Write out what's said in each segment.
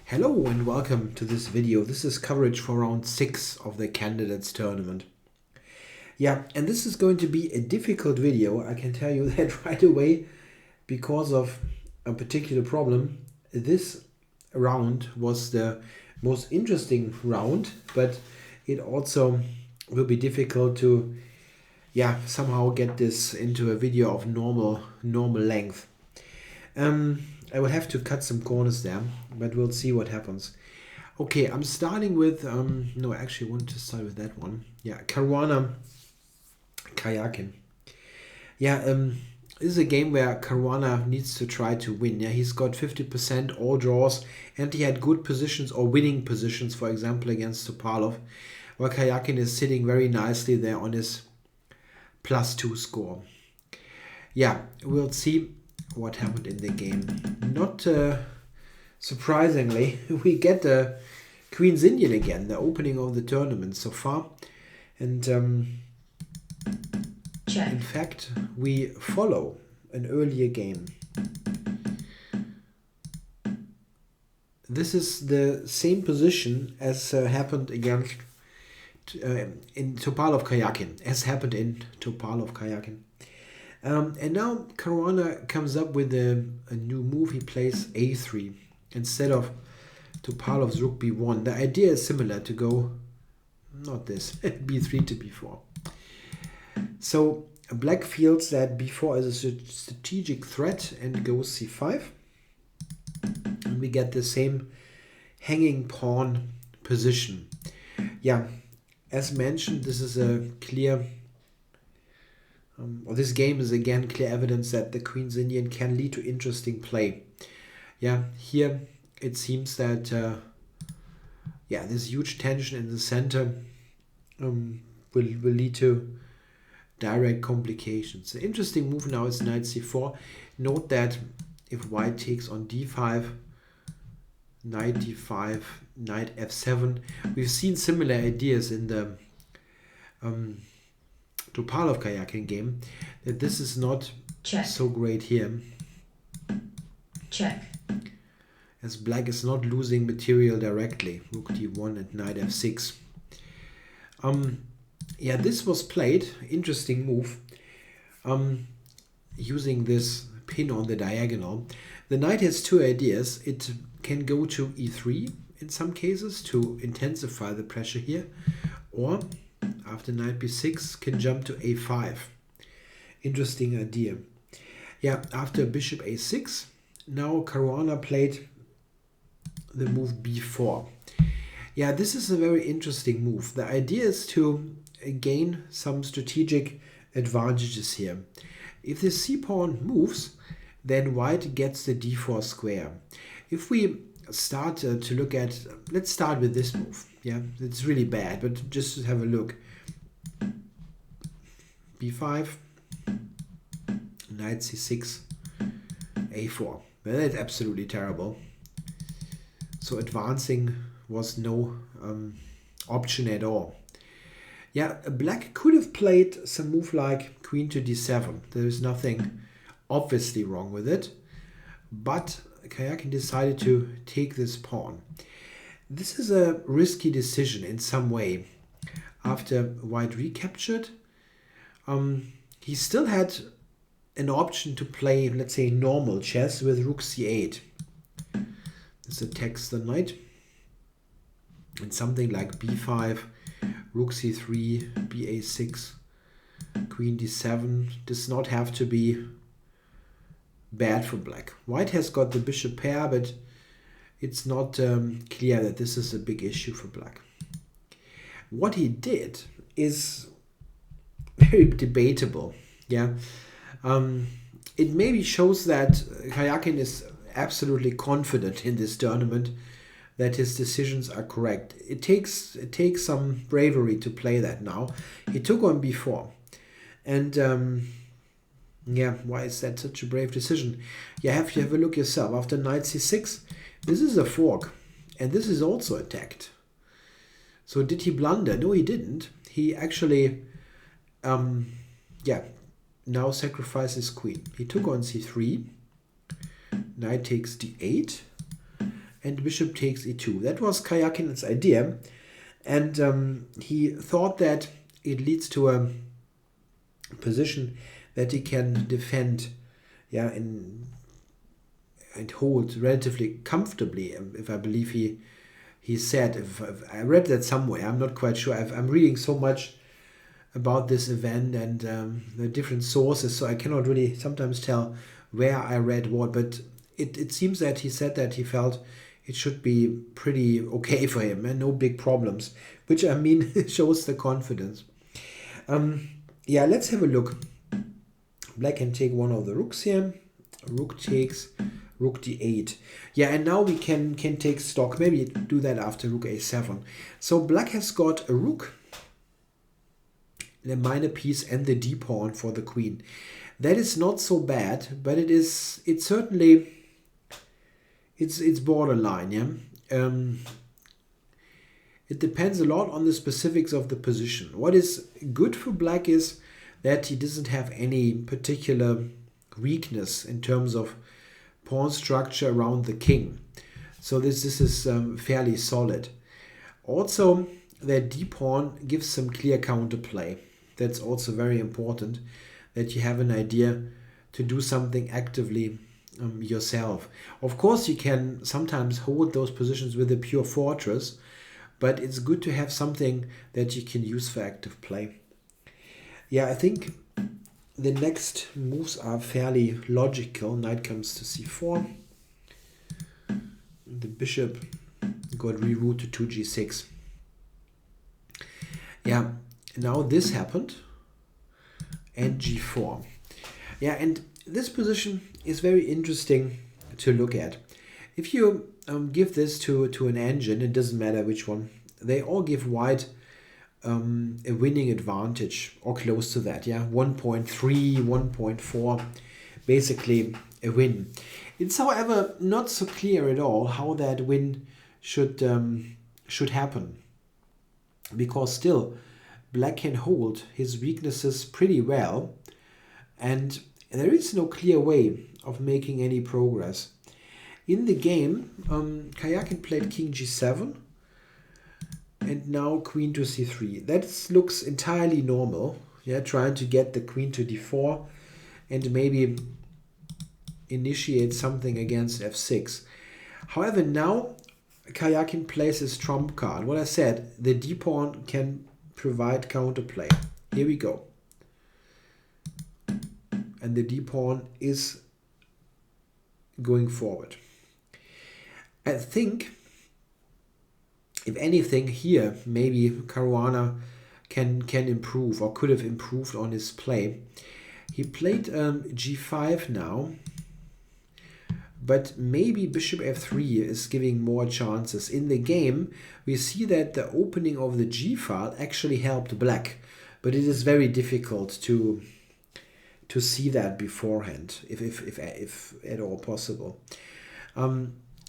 Hello and welcome to this video. This is coverage for round 6 of the candidates tournament. Yeah, and this is going to be a difficult video. I can tell you that right away because of a particular problem. This round was the most interesting round, but it also will be difficult to somehow get this into a video of normal length. I will have to cut some corners there, but we'll see what happens. Okay, I'm starting with, no, I actually want to start with that one. Yeah, Caruana, Karjakin. Yeah, this is a game where Caruana needs to try to win. Yeah, he's got 50% all draws, and he had good positions or winning positions, for example, against Topalov, while Karjakin is sitting very nicely there on his +2 score. Yeah, we'll see what happened in the game. Not surprisingly, we get the Queen's Indian again, the opening of the tournament so far. And in fact, we follow an earlier game. This is the same position as happened against in Topalov Karjakin, and now Caruana comes up with a new move. He plays a3 instead of Topalov's rook b1. The idea is similar, to go, not this, b3 to b4. So black feels that b4 is a strategic threat and goes c5. And we get the same hanging pawn position. Yeah, as mentioned, this is a clear... this game is again clear evidence that the Queen's Indian can lead to interesting play. Yeah, here it seems that this huge tension in the center will lead to direct complications. The interesting move now is knight c4. Note that if white takes on d5, knight d5, knight f7, we've seen similar ideas in the Topalov Karjakin game, that this is not so great here. Check. As black is not losing material directly. Rook d1 and knight f6. This was played. Interesting move. Using this pin on the diagonal. The knight has two ideas. It can go to e3 in some cases to intensify the pressure here, or after knight b6 can jump to a5. Interesting idea. Yeah, after bishop a6, now Caruana played the move b4. Yeah, this is a very interesting move. The idea is to gain some strategic advantages here. If the c-pawn moves, then white gets the d4 square. If we start to look at, let's start with this move. Yeah, it's really bad, but just to have a look. b5, knight c6, a4. Well, that's absolutely terrible. So advancing was no option at all. Yeah, black could have played some move like queen to d7. There is nothing obviously wrong with it. But Karjakin decided to take this pawn. This is a risky decision in some way. After white recaptured, he still had an option to play, let's say, normal chess with rook c8. This attacks the knight. And something like b5, rook c3, ba6, queen d7 does not have to be bad for black. White has got the bishop pair, but it's not clear that this is a big issue for black. What he did is very debatable. Yeah, it maybe shows that Karjakin is absolutely confident in this tournament that his decisions are correct. It takes some bravery to play that now. He took on b4, and why is that such a brave decision? You have to have a look yourself. After knight c6, this is a fork, and this is also attacked. So did he blunder? No, he didn't. He actually, now sacrifices queen. He took on c3, knight takes d8, and bishop takes e2. That was Karjakin's idea, and he thought that it leads to a position that he can defend, yeah, and hold relatively comfortably. If I believe he said, if I read that somewhere, I'm not quite sure. I'm reading so much about this event and the different sources, so I cannot really sometimes tell where I read what, but it seems that he said that he felt it should be pretty okay for him and no big problems, which I mean shows the confidence. Yeah, let's have a look. Black can take one of the rooks here. Rook takes, rook d8. Yeah, and now we can take stock. Maybe do that after rook a7. So black has got a rook, the minor piece, and the d pawn for the queen. That is not so bad, but it's certainly it's borderline. Yeah. It depends a lot on the specifics of the position. What is good for black is that he doesn't have any particular weakness in terms of pawn structure around the king. So this is fairly solid. Also, that d pawn gives some clear counterplay. That's also very important, that you have an idea to do something actively yourself. Of course, you can sometimes hold those positions with a pure fortress, but it's good to have something that you can use for active play. Yeah, I think the next moves are fairly logical. Knight comes to c4. The bishop got rerouted to 2g6. Yeah, now this happened. And g4. Yeah, and this position is very interesting to look at. If you give this to an engine, it doesn't matter which one, they all give white a winning advantage or close to that. Yeah, 1.3, 1.4, basically a win. It's however not so clear at all how that win should happen, because still black can hold his weaknesses pretty well, and there is no clear way of making any progress. In the game, Karjakin played king g7 and now queen to c3. That looks entirely normal. Yeah, trying to get the queen to d4 and maybe initiate something against f6. However, now Karjakin plays his trump card. What I said, the d pawn can provide counterplay. Here we go. And the d pawn is going forward. I think, if anything here, maybe Caruana can improve or could have improved on his play. He played g5 now, but maybe bishop f3 is giving more chances. In the game, we see that the opening of the g file actually helped black, but it is very difficult to see that beforehand, if at all possible.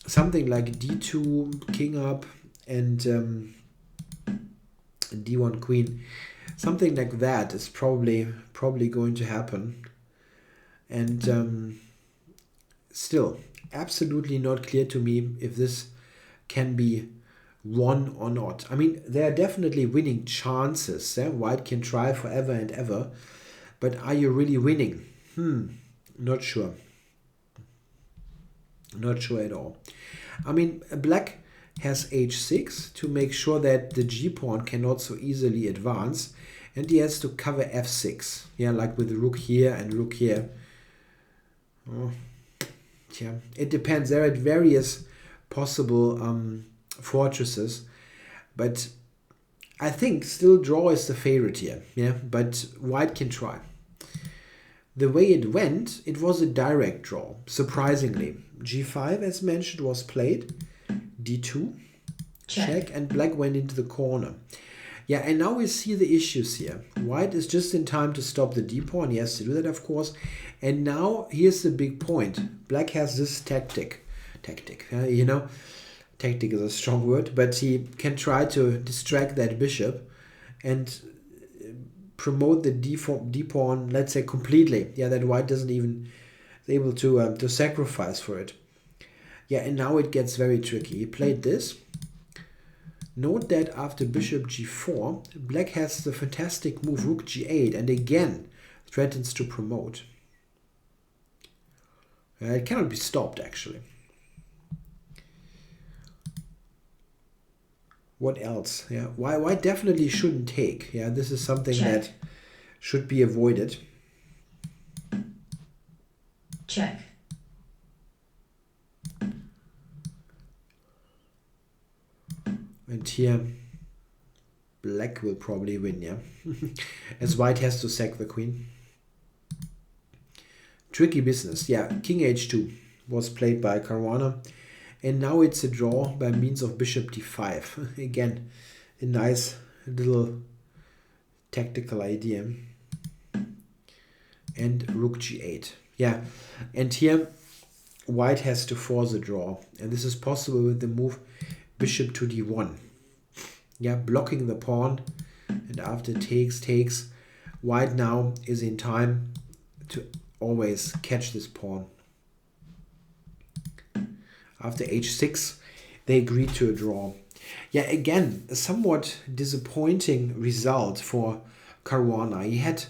Something like d2, king up, and d1 queen, something like that is probably going to happen. And still, absolutely not clear to me if this can be won or not. I mean, there are definitely winning chances. White can try forever and ever, but are you really winning? Not sure. Not sure at all. I mean, black has h6 to make sure that the g-pawn cannot so easily advance, and he has to cover f6. Yeah, like with the rook here and rook here. Oh, yeah, it depends. There are various possible fortresses, but I think still draw is the favorite here. Yeah, but white can try. The way it went, it was a direct draw, surprisingly. g5, as mentioned, was played. d2, check, and black went into the corner. Yeah, and now we see the issues here. White is just in time to stop the d-pawn. He has to do that, of course. And now, here's the big point. Black has this tactic. Tactic is a strong word, but he can try to distract that bishop and promote the d-pawn, let's say, completely. Yeah, that white doesn't even is able to sacrifice for it. Yeah, and now it gets very tricky. He played this. Note that after bishop g4, black has the fantastic move rook g8 and again threatens to promote. It cannot be stopped, actually. What else? Yeah, white definitely shouldn't take. Yeah, this is something that should be avoided. Check. And here, black will probably win, yeah? As white has to sack the queen. Tricky business. Yeah, king h2 was played by Caruana. And now it's a draw by means of bishop d5. Again, a nice little tactical idea. And rook g8. Yeah, and here white has to force a draw. And this is possible with the move bishop to d1. Yeah, blocking the pawn. And after takes, white now is in time to always catch this pawn. After h6, they agreed to a draw. Yeah, again, a somewhat disappointing result for Caruana. He had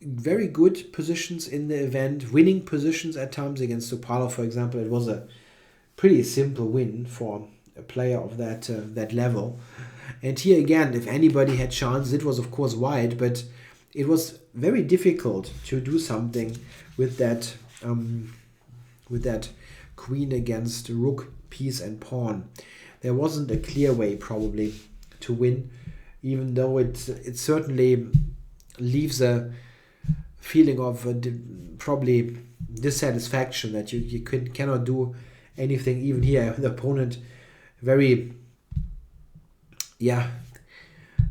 very good positions in the event, winning positions at times against Topalov, for example. It was a pretty simple win for a player of that level. And here again, if anybody had chances, it was of course white, but it was very difficult to do something with that queen against rook, piece and pawn. There wasn't a clear way probably to win, even though it certainly leaves a feeling of probably dissatisfaction that you cannot do anything. Even here, the opponent very, yeah,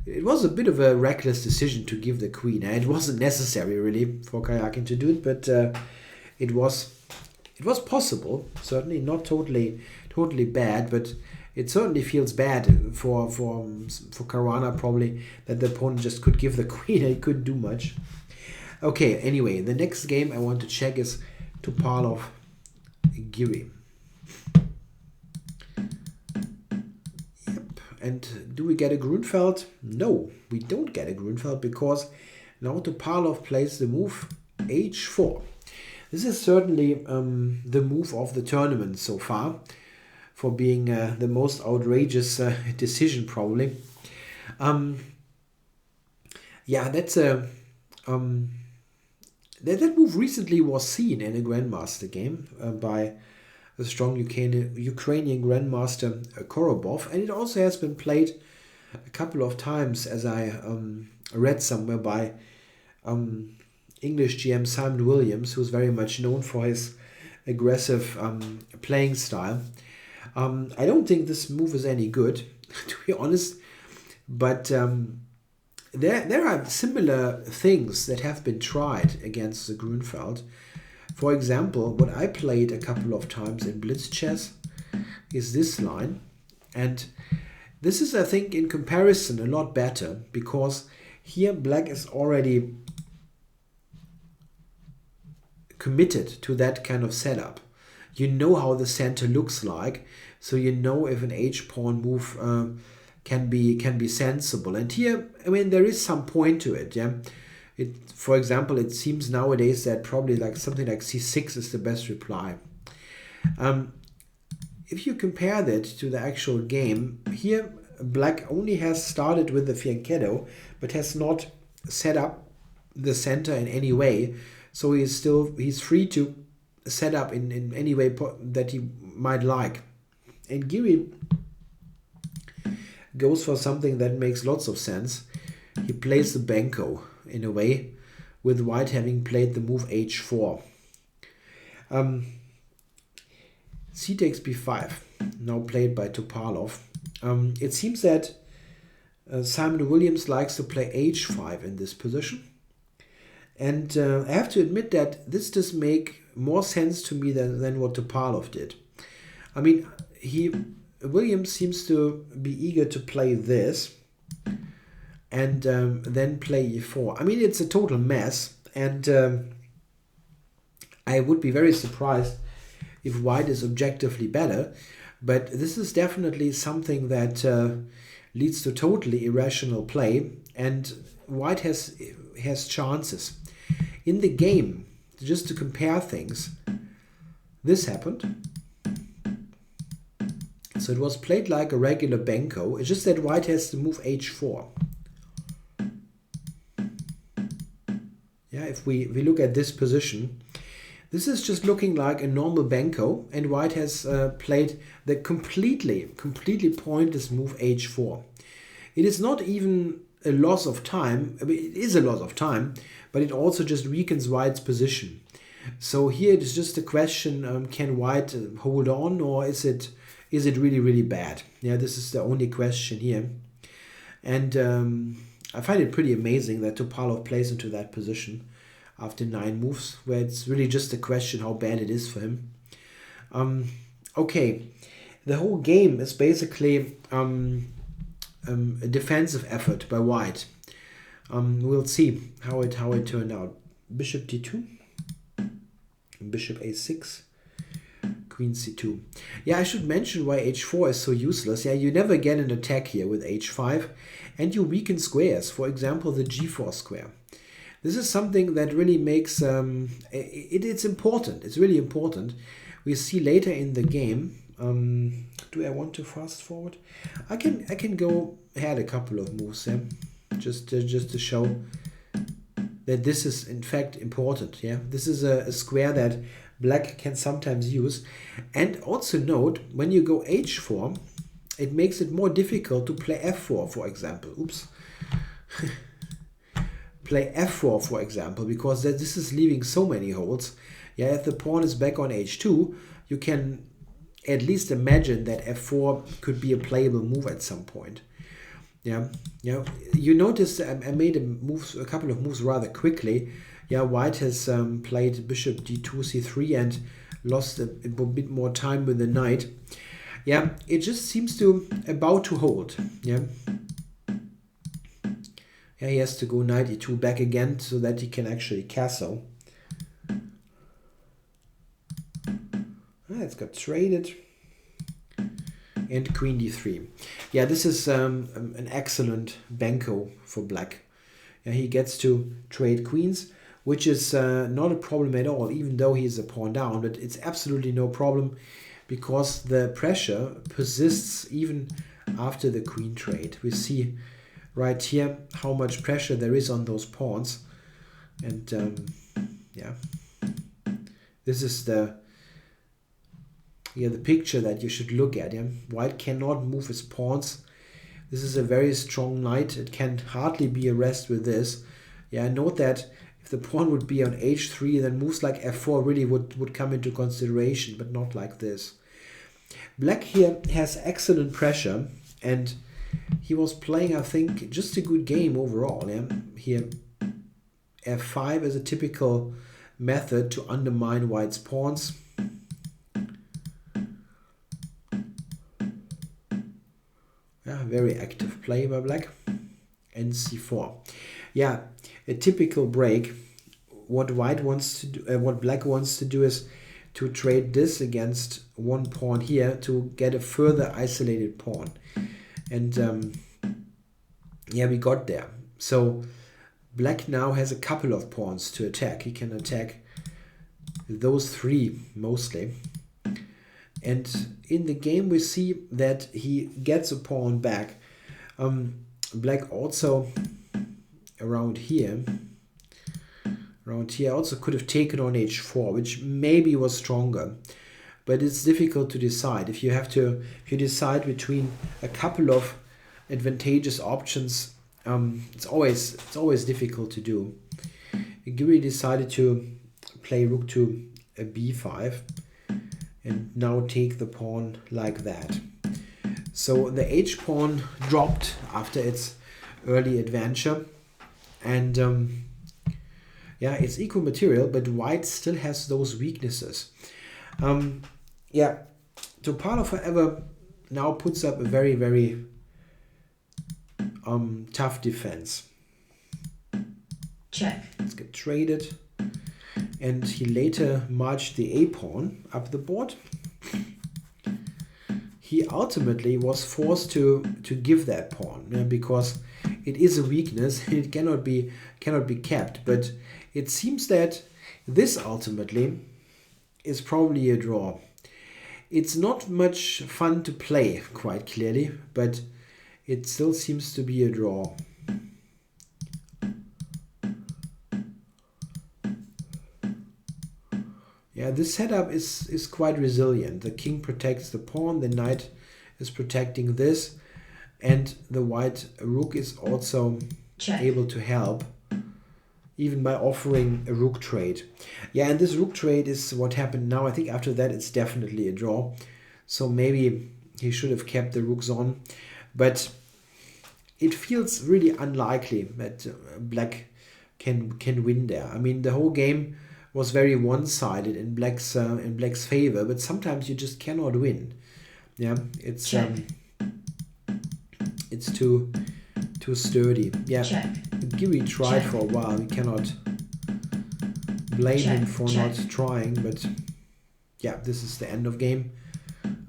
it was a bit of a reckless decision to give the queen. It wasn't necessary really for Karjakin to do it, but it was possible. Certainly not totally bad, but it certainly feels bad for Caruana probably that the opponent just could give the queen and he couldn't do much. Okay, anyway, the next game I want to check is Topalov Giri. Yep, and do we get a Grunfeld? No, we don't get a Grunfeld because now Topalov plays the move h4. This is certainly the move of the tournament so far, for being the most outrageous decision probably. Yeah, that's a that move recently was seen in a Grandmaster game by the strong Ukrainian Grandmaster Korobov, and it also has been played a couple of times, as I read somewhere, by English GM Simon Williams, who's very much known for his aggressive playing style. I don't think this move is any good, to be honest, but there are similar things that have been tried against the Grunfeld. For example, what I played a couple of times in Blitz chess is this line, and this is, I think, in comparison a lot better, because here black is already committed to that kind of setup. You know how the center looks like, so you know if an h-pawn move can be sensible. And here, I mean, there is some point to it. Yeah, for example, it seems nowadays that probably like something like c6 is the best reply. If you compare that to the actual game, here black only has started with the fianchetto, but has not set up the center in any way. So he's free to set up in any way that he might like. And Giri goes for something that makes lots of sense. He plays the Benko in a way, with white having played the move h4. C takes b5, now played by Topalov. It seems that Simon Williams likes to play h5 in this position. And I have to admit that this does make more sense to me than what Topalov did. I mean, Williams seems to be eager to play this and then play e4. I mean, it's a total mess, and I would be very surprised if white is objectively better. But this is definitely something that leads to totally irrational play, and white has chances. In the game, just to compare things, this happened. So it was played like a regular Benko. It's just that white has to move h4. Yeah, if we look at this position, this is just looking like a normal Benko, and white has played the completely pointless move h4. It is not even a loss of time. I mean, it is a loss of time, but it also just weakens white's position. So here it is just a question, can white hold on, or is it really bad? Yeah, this is the only question here. And I find it pretty amazing that Topalov plays into that position after 9 moves, where it's really just a question how bad it is for him. Okay, the whole game is basically a defensive effort by white. We'll see how it turned out. Bishop d2, bishop a6, queen c2. Yeah, I should mention why h4 is so useless. Yeah, you never get an attack here with h5, and you weaken squares. For example, the g4 square. This is something that really makes it's important. It's really important. We see later in the game. Do I want to fast forward? I can go ahead a couple of moves, yeah, just to show that this is in fact important. Yeah, this is a square that black can sometimes use. And also note, when you go h4, it makes it more difficult to play f4, for example. Oops. Play f4, for example, because this is leaving so many holes. Yeah, if the pawn is back on h2, you can at least imagine that f4 could be a playable move at some point. Yeah, you notice I made a couple of moves rather quickly. Yeah, white has played bishop d2, c3, and lost a bit more time with the knight. Yeah, it just seems to about to hold. Yeah. Yeah, he has to go knight e2 back again so that he can actually castle. It's got traded. And queen d3. Yeah, this is an excellent Benko for black. Yeah, he gets to trade queens, which is not a problem at all, even though he's a pawn down. But it's absolutely no problem because the pressure persists even after the queen trade. We see right here how much pressure there is on those pawns. And yeah, this is the picture that you should look at. Yeah? White cannot move his pawns. This is a very strong knight. It can hardly be a rest with this. Yeah, note that if the pawn would be on h3, then moves like f4 really would come into consideration, but not like this. Black here has excellent pressure, and he was playing, I think, just a good game overall. Yeah? Here, f5 is a typical method to undermine white's pawns. Yeah, very active play by black. And c4. Yeah, a typical break. What white wants to do, what black wants to do is to trade this against one pawn here to get a further isolated pawn. And yeah, we got there. So black now has a couple of pawns to attack. He can attack those 3 mostly. And in the game we see that he gets a pawn back. Black also around here also could have taken on h4, which maybe was stronger. But it's difficult to decide. If you decide between a couple of advantageous options, it's always difficult to do. Giri decided to play rook to a b5 and now take the pawn like that. So the h pawn dropped after its early adventure, and yeah, it's equal material, but white still has those weaknesses. Yeah, Topalov, however, now puts up a very, very tough defense. Check. Let's get traded. and he later marched the a-pawn up the board. He ultimately was forced to give that pawn, because it is a weakness. It cannot be kept. But it seems that this ultimately is probably a draw. It's not much fun to play, quite clearly, but it still seems to be a draw. Yeah, this setup is quite resilient. The king protects the pawn, the knight is protecting this, and the white rook is also able to help, even by offering a rook trade. Yeah, and this rook trade is what happened now. I think after that it's definitely a draw. So maybe he should have kept the rooks on. But it feels really unlikely that black can win there. I mean, the whole game was very one-sided in black's favor, but sometimes you just cannot win. Yeah, it's too sturdy. Yeah, Giri tried for a while. We cannot blame him for not trying, but yeah, this is the end of game.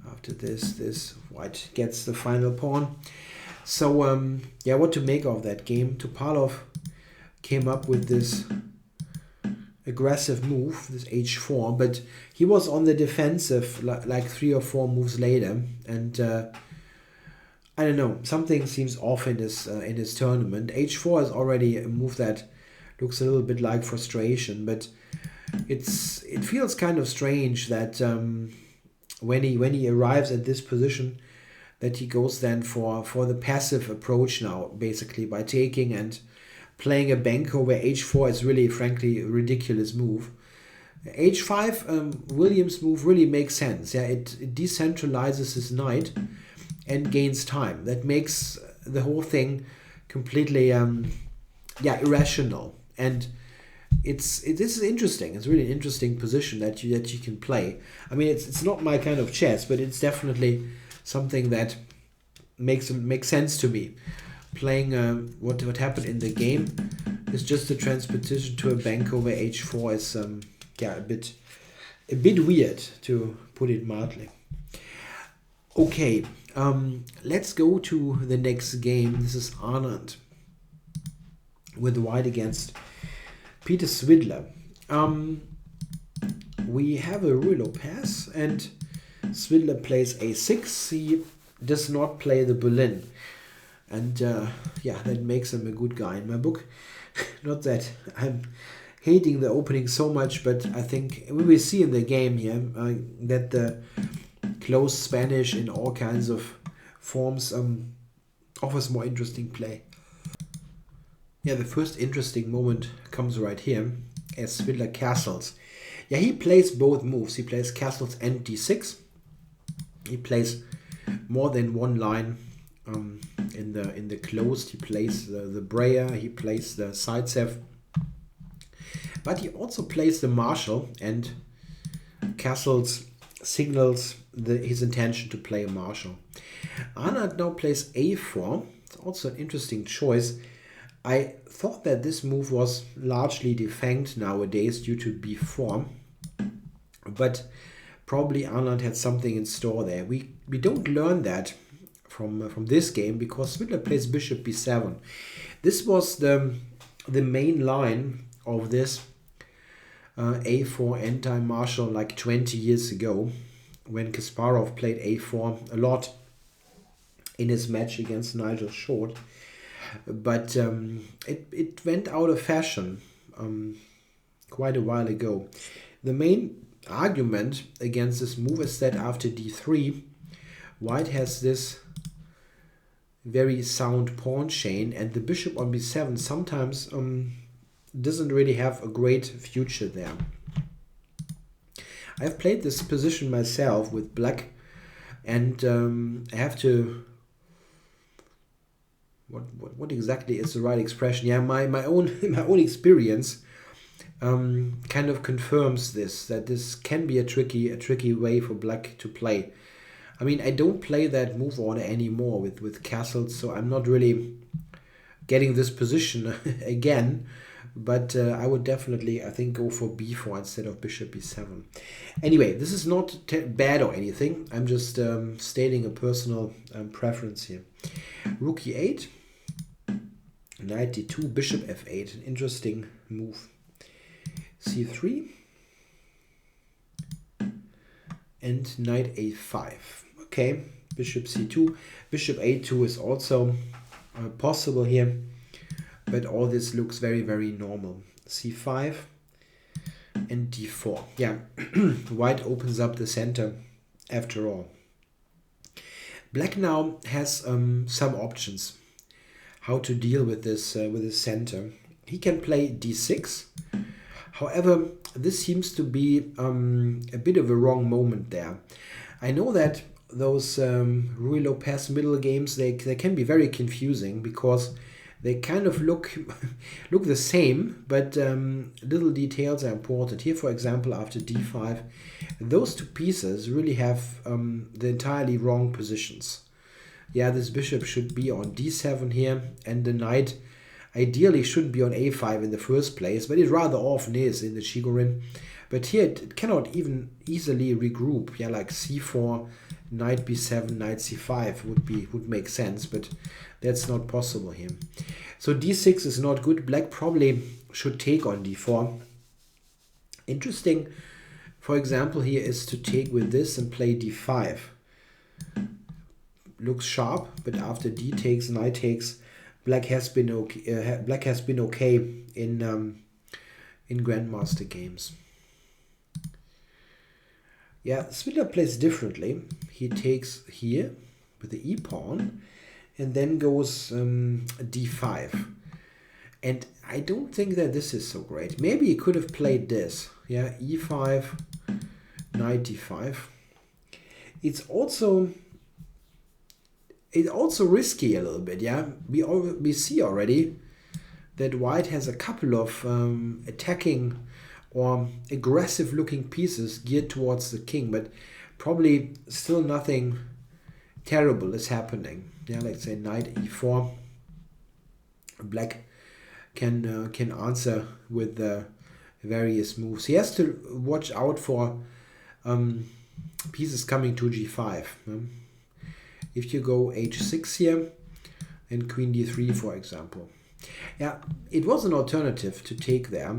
After this white gets the final pawn. So yeah, what to make of that game? Topalov came up with this aggressive move, this h4, but he was on the defensive like 3 or 4 moves later, and I don't know, something seems off in this tournament. h4 is already a move that looks a little bit like frustration, but it feels kind of strange that when he arrives at this position, that he goes then for the passive approach now, basically by taking and playing a banco where h4 is really, frankly, a ridiculous move. h5, Williams' move really makes sense. Yeah, it decentralizes his knight and gains time. That makes the whole thing completely irrational. And this is interesting. It's really an interesting position that you can play. I mean, it's not my kind of chess, but it's definitely something that makes sense to me. Playing what happened in the game is just a transposition to a banco where h4 is a bit weird, to put it mildly. Okay, let's go to the next game. This is Anand with white against Peter Svidler. We have a Rulo pass, and Svidler plays a6. He does not play the Berlin. And yeah, that makes him a good guy in my book. Not that I'm hating the opening so much, but I think we will see in the game here that the closed Spanish in all kinds of forms offers more interesting play. Yeah, the first interesting moment comes right here as Svidler castles. Yeah, he plays both moves. He plays castles and d6. He plays more than one line. In the closed, he plays the Breyer, he plays the Zaitsev, but he also plays the Marshal, and castles signals his intention to play a Marshal. Anand now plays a4. It's also an interesting choice. I thought that this move was largely defanged nowadays due to b4, but probably Anand had something in store there. We don't learn that from this game, because Svidler plays bishop b7. This was the main line of this a4 anti-Marshal like 20 years ago, when Kasparov played a4 a lot in his match against Nigel Short. But it went out of fashion quite a while ago. The main argument against this move is that after d3, white has this very sound pawn chain, and the bishop on b7 sometimes doesn't really have a great future there. I've played this position myself with black, and I have to... What exactly is the right expression? Yeah, my own experience kind of confirms this, that this can be a tricky way for black to play. I mean, I don't play that move order anymore with castles, so I'm not really getting this position again. but I would definitely, I think, go for b4 instead of bishop b7. Anyway, this is not bad or anything. I'm just stating a personal preference here. Rook e8, knight d2, bishop f8, an interesting move. c3 and knight a5. Okay, bishop c2, bishop a2 is also possible here, but all this looks very, very normal. c5 and d4. Yeah, white opens up the center after all. Black now has some options how to deal with this center. He can play d6. However, this seems to be a bit of a wrong moment there. I know that those Ruy Lopez middle games, they can be very confusing because they kind of look the same, but little details are important. Here, for example, after d5, those two pieces really have the entirely wrong positions. Yeah, this bishop should be on d7 here, and the knight ideally shouldn't be on a5 in the first place, but it rather often is in the Chigorin. But here it cannot even easily regroup. Yeah, like c4, knight b7, knight c5 would make sense, but that's not possible here. So d6 is not good. Black probably should take on d4. Interesting, for example, here is to take with this and play d5. Looks sharp, but after d takes, knight takes, black has been okay. Black has been okay in Grandmaster games. Yeah, Svidler plays differently. He takes here with the e-pawn and then goes d5. And I don't think that this is so great. Maybe he could have played this. Yeah, e5, knight d5. It's also risky a little bit. Yeah, we see already that white has a couple of attacking or aggressive looking pieces geared towards the king, but probably still nothing terrible is happening. Yeah, let's say knight e4. Black can answer with the various moves. He has to watch out for pieces coming to g5. If you go h6 here and queen d3, for example. Yeah, it was an alternative to take there.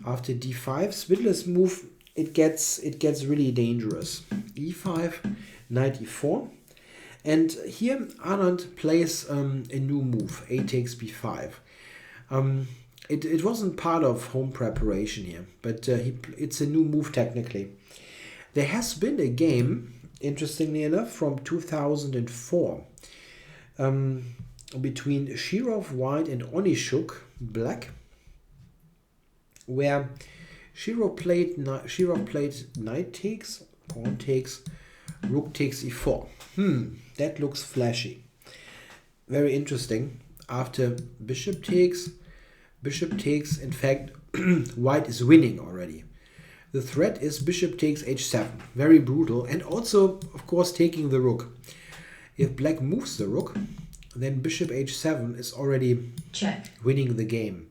After d5, Svidler's move, it gets really dangerous. e5, knight e4. And here Anand plays a new move, a takes b5. It wasn't part of home preparation here, but it's a new move technically. There has been a game, interestingly enough, from 2004 between Shirov white and Onishuk black, where Shirov played knight takes, pawn takes, rook takes e4. That looks flashy. Very interesting. After bishop takes, in fact, white is winning already. The threat is bishop takes h7. Very brutal. And also, of course, taking the rook. If black moves the rook, then bishop h7 is already winning the game.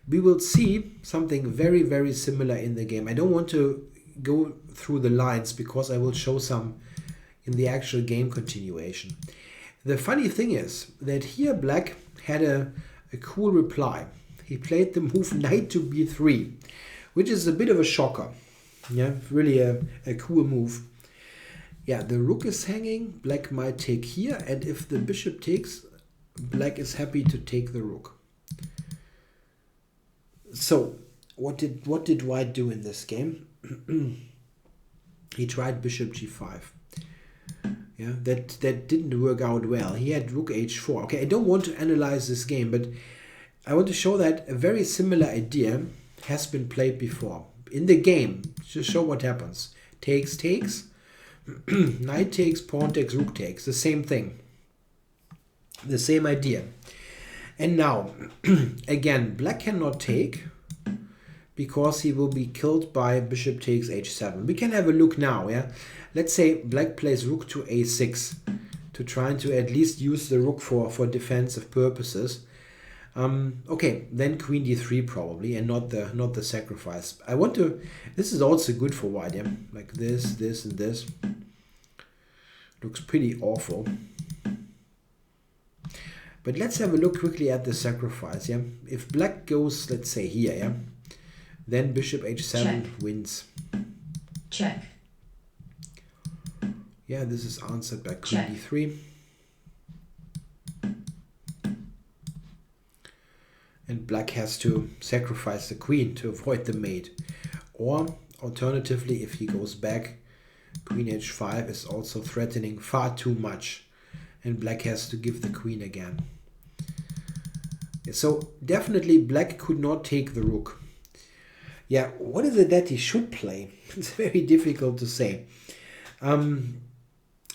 We will see something very, very similar in the game. I don't want to go through the lines because I will show some in the actual game continuation. The funny thing is that here black had a cool reply. He played the move knight to b3, which is a bit of a shocker. Yeah, really a cool move. Yeah, the rook is hanging. Black might take here, and if the bishop takes, black is happy to take the rook. So, what did white do in this game? He tried bishop g5. Yeah, that didn't work out well. He had rook h4. Okay, I don't want to analyze this game, but I want to show that a very similar idea has been played before. In the game, to show what happens. Takes, knight takes, pawn takes, rook takes. The same thing. The same idea. And now, again, black cannot take because he will be killed by bishop takes h7. We can have a look now, yeah? Let's say black plays rook to a6 to try to at least use the rook for defensive purposes. Okay, then queen d3 probably, and not the sacrifice. I want to. This is also good for white. Yeah, like this, and this. Looks pretty awful. But let's have a look quickly at the sacrifice. Yeah, if black goes, let's say here, yeah, then bishop h7 Check. wins. Check. Yeah, this is answered by queen Check. d3. And black has to sacrifice the queen to avoid the mate. Or alternatively, if he goes back, queen h5 is also threatening far too much. And black has to give the queen again. So definitely black could not take the rook. Yeah, what is it that he should play? It's very difficult to say.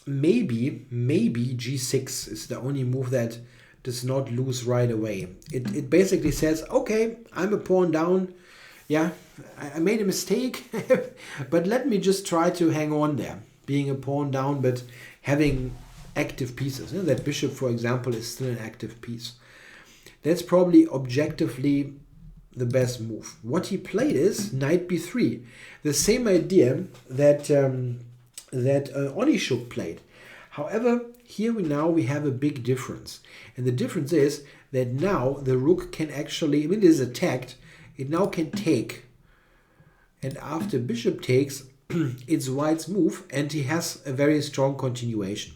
Maybe g6 is the only move that does not lose right away. It basically says, okay, I'm a pawn down. Yeah, I made a mistake, but let me just try to hang on there. Being a pawn down, but having active pieces. That bishop, for example, is still an active piece. That's probably objectively the best move. What he played is knight b3. The same idea that Onishuk played. However, here we have a big difference. And the difference is that now the rook can actually, when it is attacked, it now can take. And after bishop takes, it's white's move, and he has a very strong continuation.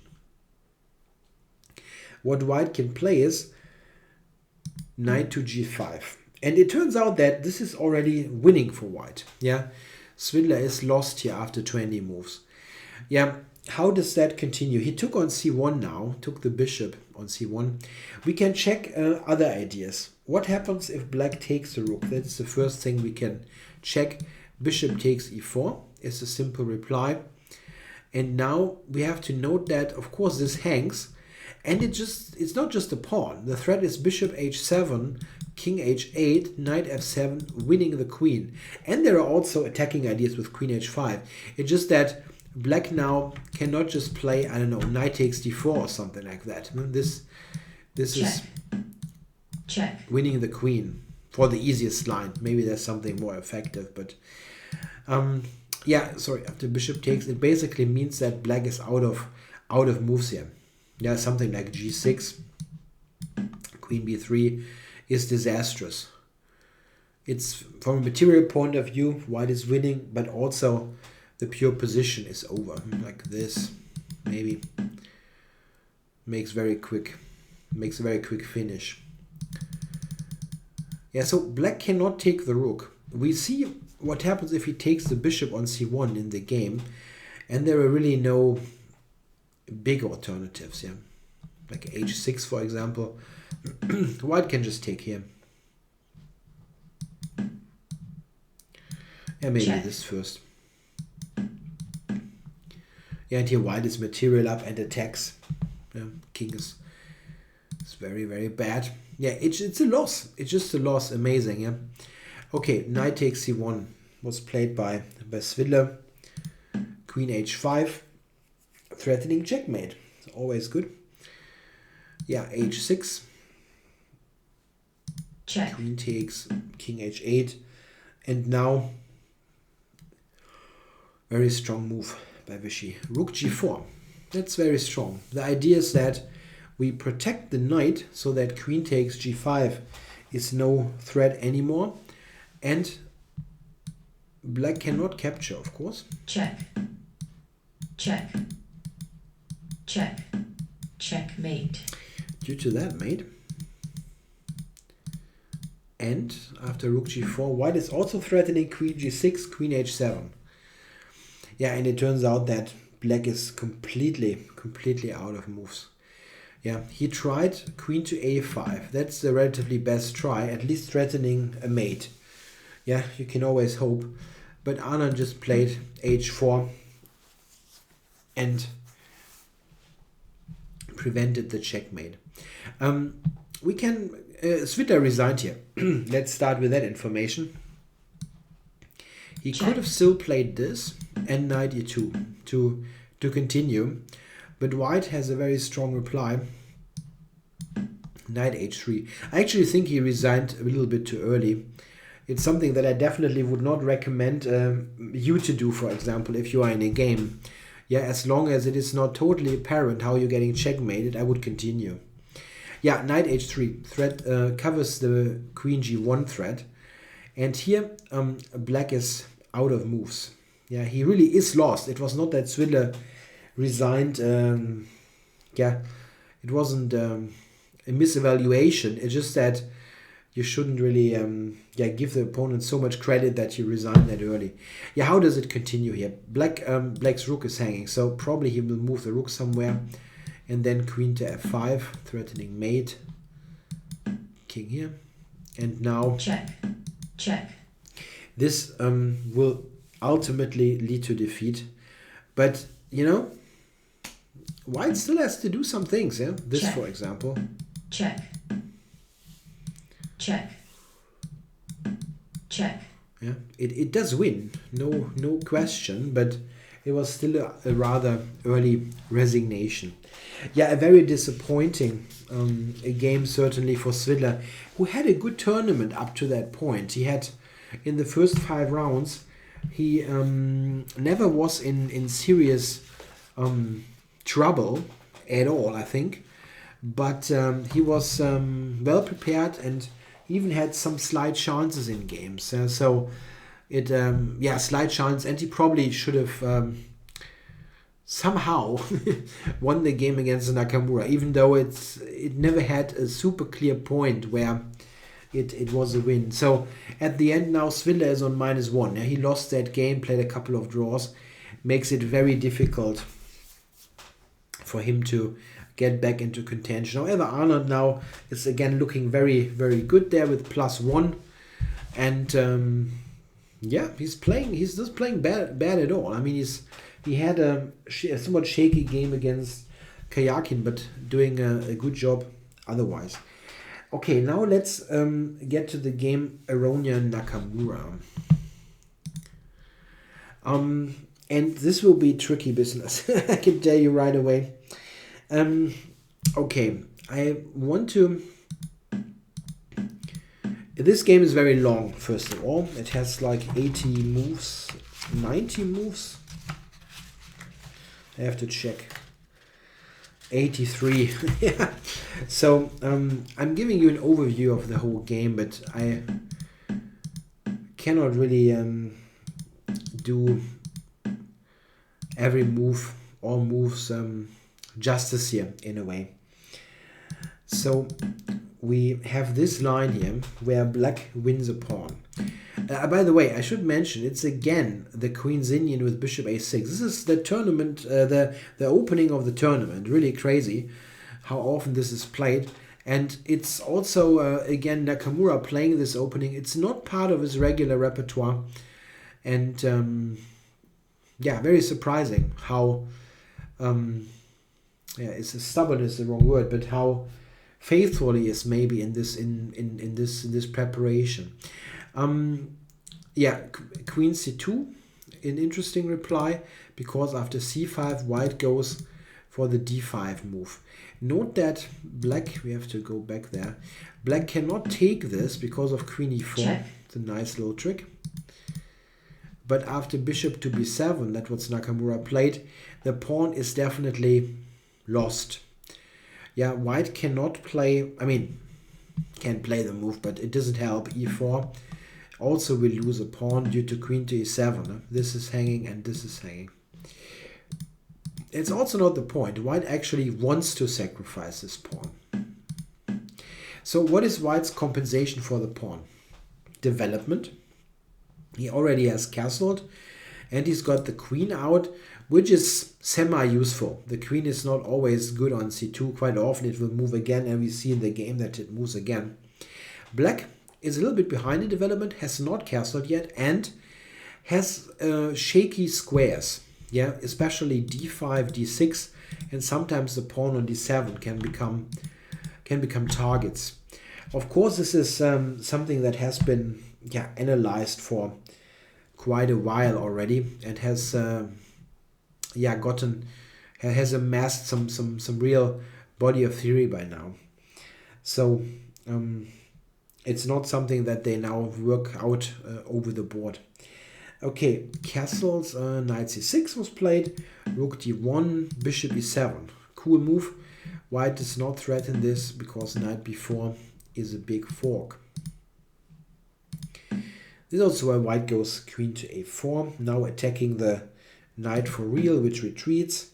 What white can play is knight to g5. And it turns out that this is already winning for white. Yeah, Svidler is lost here after 20 moves. Yeah, how does that continue? He took on c1 now, took the bishop on c1. We can check other ideas. What happens if black takes the rook? That's the first thing we can check. Bishop takes e4 is a simple reply. And now we have to note that, of course, this hangs. And it's not just a pawn. The threat is bishop h7, king h8, knight f7, winning the queen. And there are also attacking ideas with queen h5. It's just that black now cannot just play, I don't know, knight takes d4 or something like that. This is Check. Winning the queen for the easiest line. Maybe there's something more effective, but yeah, sorry, after bishop takes, it basically means that black is out of moves here. Yeah, something like g6, queen b3 is disastrous. It's from a material point of view, white is winning, but also the pure position is over. Like this, maybe makes a very quick finish. Yeah, so black cannot take the rook. We see what happens if he takes the bishop on c1 in the game, and there are really no big alternatives. Yeah, like h6, for example. White can just take here. Yeah, maybe this first. Yeah, and here white is material up and attacks. Yeah, king is very, very bad. Yeah, it's a loss. It's just a loss. Amazing, yeah. Okay, knight takes c1 was played by Svidler. Queen h5, threatening checkmate. It's always good. Yeah, h6. Check. Queen takes, king h8. And now, very strong move by Vichy. Rook g4. That's very strong. The idea is that we protect the knight so that queen takes g5 is no threat anymore. And black cannot capture, of course. Check. Check. Check. Checkmate. Due to that mate. And after rook g4, white is also threatening queen g6, queen h7. Yeah, and it turns out that black is completely out of moves. Yeah, he tried queen to a5. That's the relatively best try, at least threatening a mate. Yeah, you can always hope. But Anand just played h4 and prevented the checkmate. We can... Svidler resigned here. Let's start with that information. He could have still played this and knight e2 to continue. But white has a very strong reply. Knight h3. I actually think he resigned a little bit too early. It's something that I definitely would not recommend you to do, for example, if you are in a game. Yeah, as long as it is not totally apparent how you're getting checkmated, I would continue. Yeah, Knight h3 threat covers the Queen g1 threat. And here, Black is out of moves. Yeah, he really is lost. It was not that Svidler resigned. Yeah, it wasn't a misevaluation. It's just that you shouldn't really give the opponent so much credit that you resign that early. Yeah, how does it continue here? Black's rook is hanging, so probably he will move the rook somewhere. And then queen to f5, threatening mate. King here. And now... Check. Check. This will ultimately lead to defeat. But, you know, White still has to do some things, yeah? This, check. For example. Check. Check. Check. Yeah, it does win, no question, but it was still a rather early resignation. Yeah, a very disappointing a game certainly for Svidler, who had a good tournament up to that point. He had, in the first 5 rounds, he never was in serious trouble at all, I think. But he was well prepared and even had some slight chances in games. So it, slight chance, and he probably should have somehow won the game against Nakamura, even though it never had a super clear point where it was a win. So at the end now Svidler is on -1. Yeah, he lost that game, played a couple of draws, makes it very difficult for him to get back into contention. However, Anand now is again looking very, very good there with +1. And he's not playing bad at all. I mean, he had a somewhat shaky game against Karjakin, but doing a good job otherwise. Okay, now let's get to the game Aronian Nakamura. And this will be tricky business. I can tell you right away. Okay, I want to... This game is very long, first of all. It has like 80 moves, 90 moves. I have to check. 83. Yeah. So I'm giving you an overview of the whole game, but I cannot really do every move, all moves justice here in a way. So we have this line here where Black wins a pawn. By the way, I should mention it's again the Queen's Indian with Bishop a6. This is the tournament, the opening of the tournament. Really crazy how often this is played. And it's also, again, Nakamura playing this opening. It's not part of his regular repertoire. And, very surprising how, it's stubborn is the wrong word, but how faithful he is maybe in this preparation. Queen c2, an interesting reply, because after c5, White goes for the d5 move. Note that Black, we have to go back there, Black cannot take this because of Queen e4. Check. It's a nice little trick. But after Bishop to b7, that's what Nakamura played, the pawn is definitely lost. Yeah, White cannot play, can play the move, but it doesn't help. e4 also will lose a pawn due to Queen to e7. This is hanging and this is hanging. It's also not the point. White actually wants to sacrifice this pawn. So what is White's compensation for the pawn? Development. He already has castled and he's got the queen out, which is semi-useful. The queen is not always good on c2. Quite often it will move again, and we see in the game that it moves again. Black is a little bit behind in development, has not castled yet, and has shaky squares. Yeah, especially d5, d6, and sometimes the pawn on d7 can become targets. Of course, this is something that has been analyzed for quite a while already, and has amassed some real body of theory by now. So it's not something that they now work out over the board. Okay, castles, knight c6 was played, rook d1, bishop e7. Cool move. White does not threaten this because knight b4 is a big fork. This is also why white goes queen to a4, now attacking the knight for real, which retreats.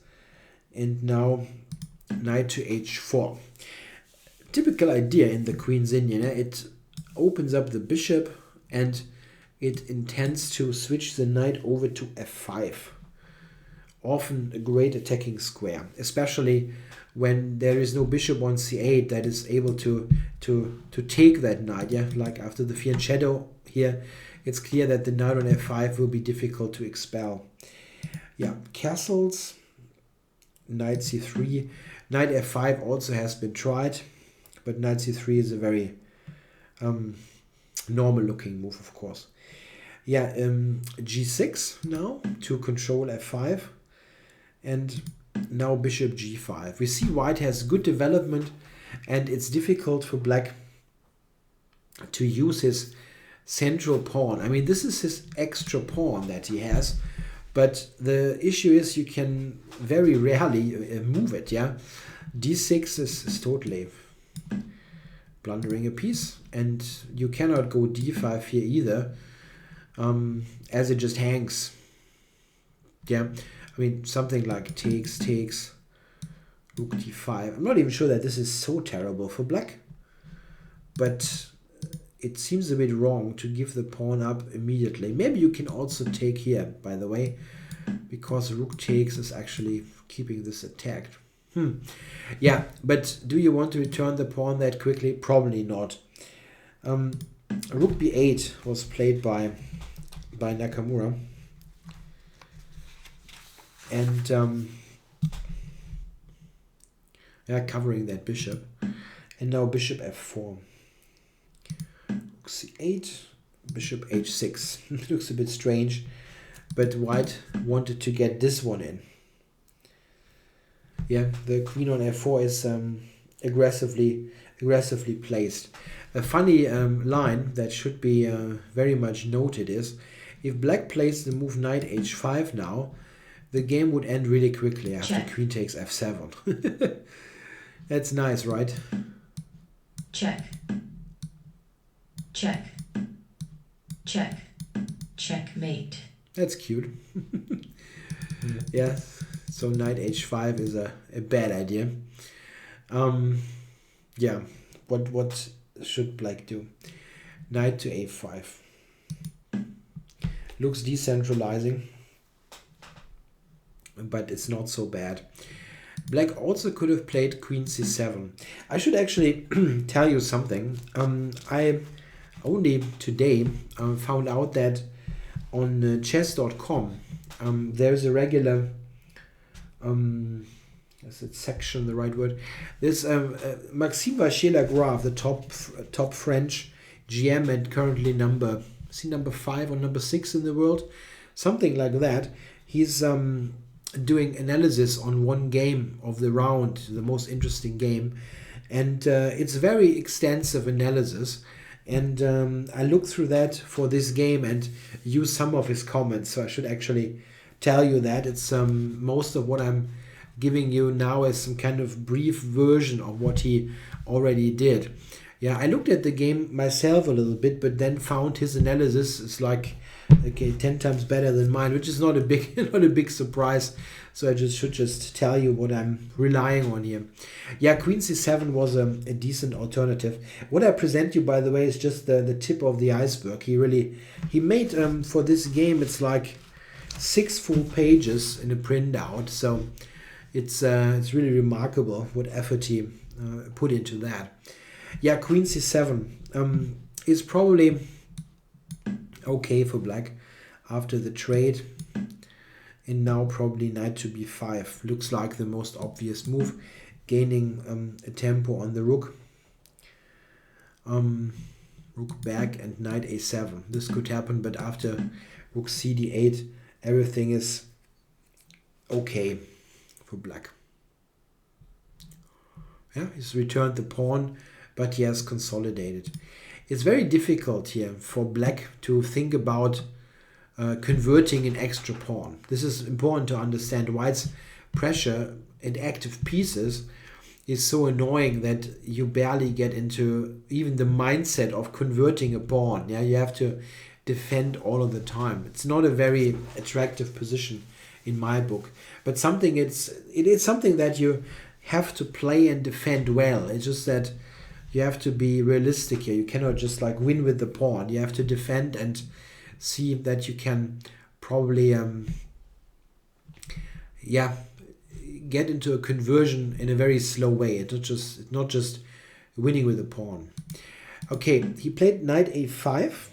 And now knight to h4. Typical idea in the Queen's Indian. It opens up the bishop and it intends to switch the knight over to f5. Often a great attacking square, especially when there is no bishop on c8 that is able to take that knight. Yeah, like after the fianchetto here, it's clear that the knight on f5 will be difficult to expel. Yeah, castles, knight c3, knight f5 also has been tried, but knight c3 is a very normal looking move, of course. Yeah, g6 now to control f5, and now bishop g5. We see white has good development, and it's difficult for black to use his central pawn. I mean, this is his extra pawn that he has, but the issue is you can very rarely move it. Yeah, d6 is totally blundering a piece, and you cannot go d5 here either, as it just hangs. Yeah, I mean, something like takes, rook d5. I'm not even sure that this is so terrible for black, but it seems a bit wrong to give the pawn up immediately. Maybe you can also take here, by the way, because rook takes is actually keeping this attacked. Yeah, but do you want to return the pawn that quickly? Probably not. Rook b8 was played by Nakamura. And yeah, covering that bishop. And now bishop f4. Rook c8, bishop h6. Looks a bit strange, but white wanted to get this one in. Yeah, the queen on f4 is aggressively placed. A funny line that should be very much noted is, if black plays the move knight h5 now, the game would end really quickly after Check. queen takes f7. That's nice, right? Check. Check. Check. Checkmate. That's cute. Yeah, so knight h5 is a bad idea. Yeah, what should black do? Knight to a5. Looks decentralizing, but it's not so bad. Black also could have played queen c7. I should actually tell you something. I only today found out that on chess.com there's a regular is it section the right word? This Maxime Vachier-Lagrave, the top French GM and currently number 5 or number 6 in the world, something like that. He's doing analysis on one game of the round, the most interesting game, and it's very extensive analysis. And I looked through that for this game and used some of his comments. So I should actually tell you that it's most of what I'm giving you now is some kind of brief version of what he already did. Yeah, I looked at the game myself a little bit, but then found his analysis is like, okay, 10 times better than mine, which is not a big surprise. So I should just tell you what I'm relying on here. Yeah, queen c7 was a decent alternative. What I present you, by the way, is just the tip of the iceberg. He made for this game, it's like 6 full pages in a printout. So it's really remarkable what effort he put into that. Yeah, queen c7 is probably okay for black after the trade. And now probably knight to b5 looks like the most obvious move, gaining a tempo on the rook. Rook back and knight a7. This could happen, but after rook cd8, everything is okay for black. Yeah, he's returned the pawn. but he has consolidated. It's very difficult here for black to think about converting an extra pawn. This is important to understand. White's pressure and active pieces is so annoying that you barely get into even the mindset of converting a pawn. Yeah, you have to defend all of the time. It's not a very attractive position in my book, but it is something that you have to play and defend well. It's just that you have to be realistic here. You cannot just like win with the pawn. You have to defend and see that you can probably get into a conversion in a very slow way. It's not just winning with the pawn. Okay, he played knight a5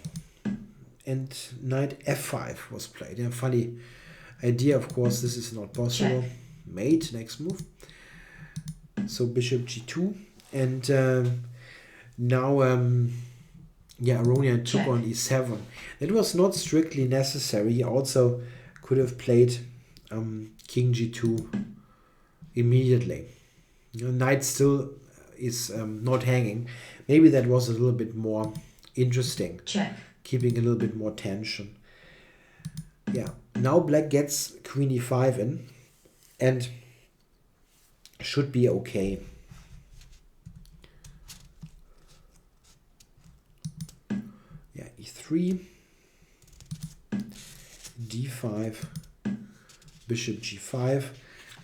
and knight f5 was played. Yeah, funny idea, of course. This is not possible. Check. Mate, next move. So bishop g2 and now Aronian took Check. on e7. That was not strictly necessary. He also could have played king g2 immediately. Knight still is not hanging. Maybe that was a little bit more interesting. Check. Keeping a little bit more tension. Yeah. Now black gets queen e5 in and should be okay. Yeah, e3, d5, bishop g5,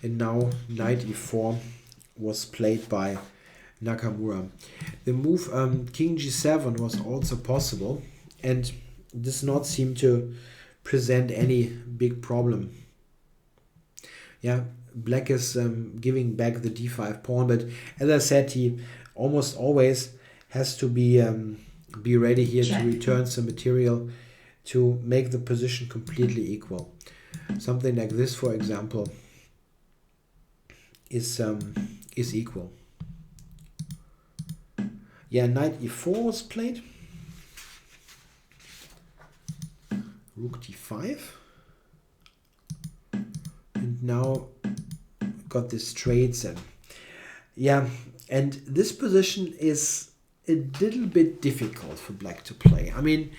and now knight e4 was played by Nakamura. The move king g7 was also possible and does not seem to present any big problem. Yeah, black is giving back the d5 pawn, but as I said, he almost always has to be ready here Check. to return some material to make the position completely equal. Something like this, for example, is equal. Yeah, knight e4 was played. Rook d5. And now got this trades in. Yeah, and this position is a little bit difficult for black to play. I mean,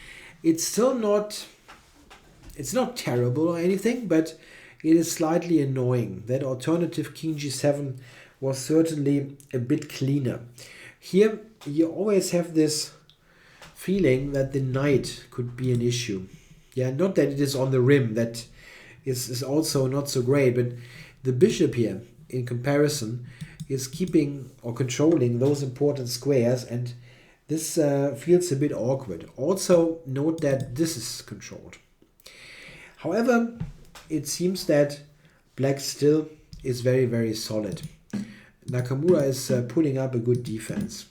it's not terrible or anything, but it is slightly annoying. That alternative king g7 was certainly a bit cleaner. Here, you always have this feeling that the knight could be an issue. Yeah, not that it is on the rim, that is also not so great, but the bishop here, in comparison, is keeping or controlling those important squares, and this feels a bit awkward. Also, note that this is controlled. However, it seems that black still is very, very solid. Nakamura is putting up a good defense.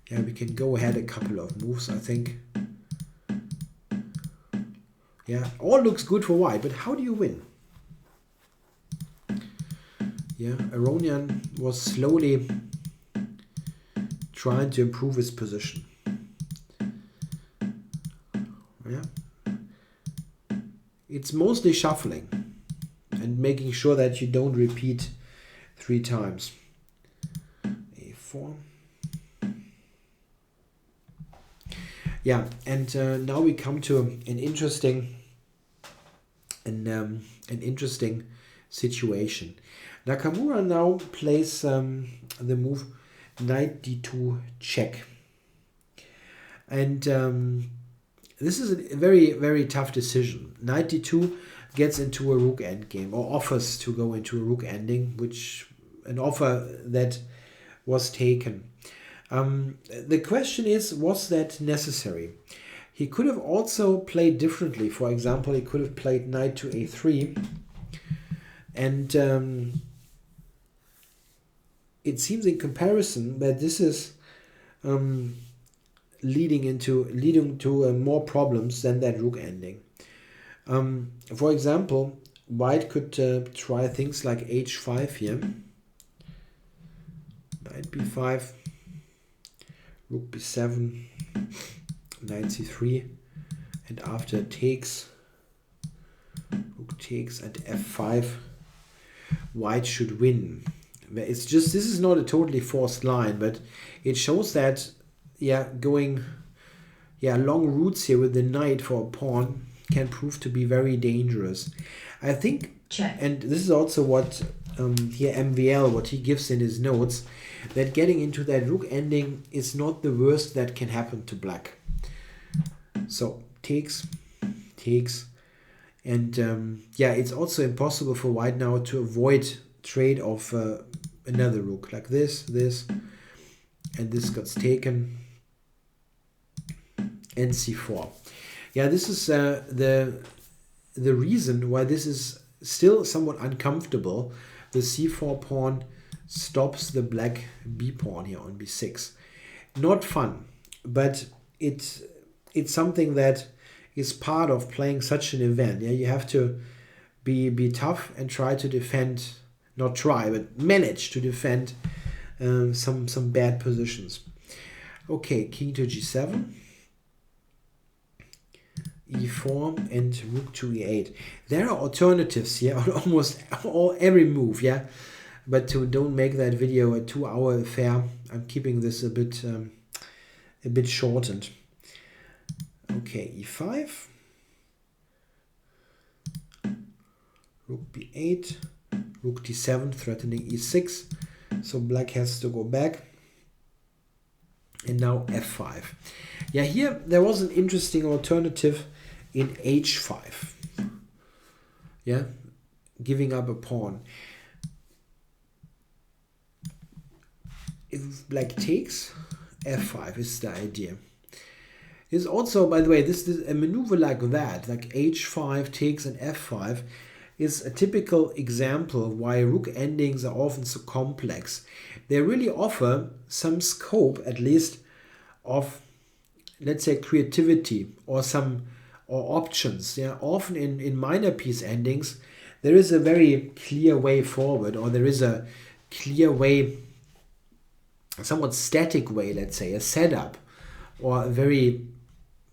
Yeah, we can go ahead a couple of moves, I think. Yeah, all looks good for white, but how do you win? Yeah, Aronian was slowly trying to improve his position. Yeah. It's mostly shuffling and making sure that you don't repeat 3 times. A4. Yeah, and now we come to an interesting situation. Nakamura now plays the move knight d2 check, and this is a very, very tough decision. Knight d2 gets into a rook endgame, or offers to go into a rook ending, which an offer that was taken. The question is, was that necessary? He could have also played differently. For example, he could have played knight to a3, and it seems in comparison that this is leading to more problems than that rook ending. For example, white could try things like h5 here, knight b5, rook b7, knight c3, and after it takes, rook takes, and f5, white should win. It's just, this is not a totally forced line, but it shows that, yeah, going, yeah, long routes here with the knight for a pawn can prove to be very dangerous. I think, Check. and this is also what here MVL, what he gives in his notes, that getting into that rook ending is not the worst that can happen to black. So takes, and yeah, it's also impossible for white now to avoid trade of another rook like this, and this gets taken, and c4. Yeah, this is the reason why this is still somewhat uncomfortable. The c4 pawn stops the black b pawn here on b6. Not fun, but it's something that is part of playing such an event. Yeah, you have to be tough and try to defend, not try, but manage to defend some bad positions. Okay, king to g7, e4, and rook to e8. There are alternatives here on almost every move, yeah. But to don't make that video a 2-hour affair, I'm keeping this a bit shortened. Okay, e5, rook b8, rook d7, threatening e6. So black has to go back. And now f5. Yeah, here there was an interesting alternative in h5. Yeah, giving up a pawn. If black takes, f5 is the idea. Is also, by the way, this a maneuver like that, like h5 takes and f5, is a typical example of why rook endings are often so complex. They really offer some scope, at least, of, let's say, creativity or options. Yeah, often in minor piece endings, there is a very clear way forward, or there is a clear way, a somewhat static way, let's say, a setup, or a very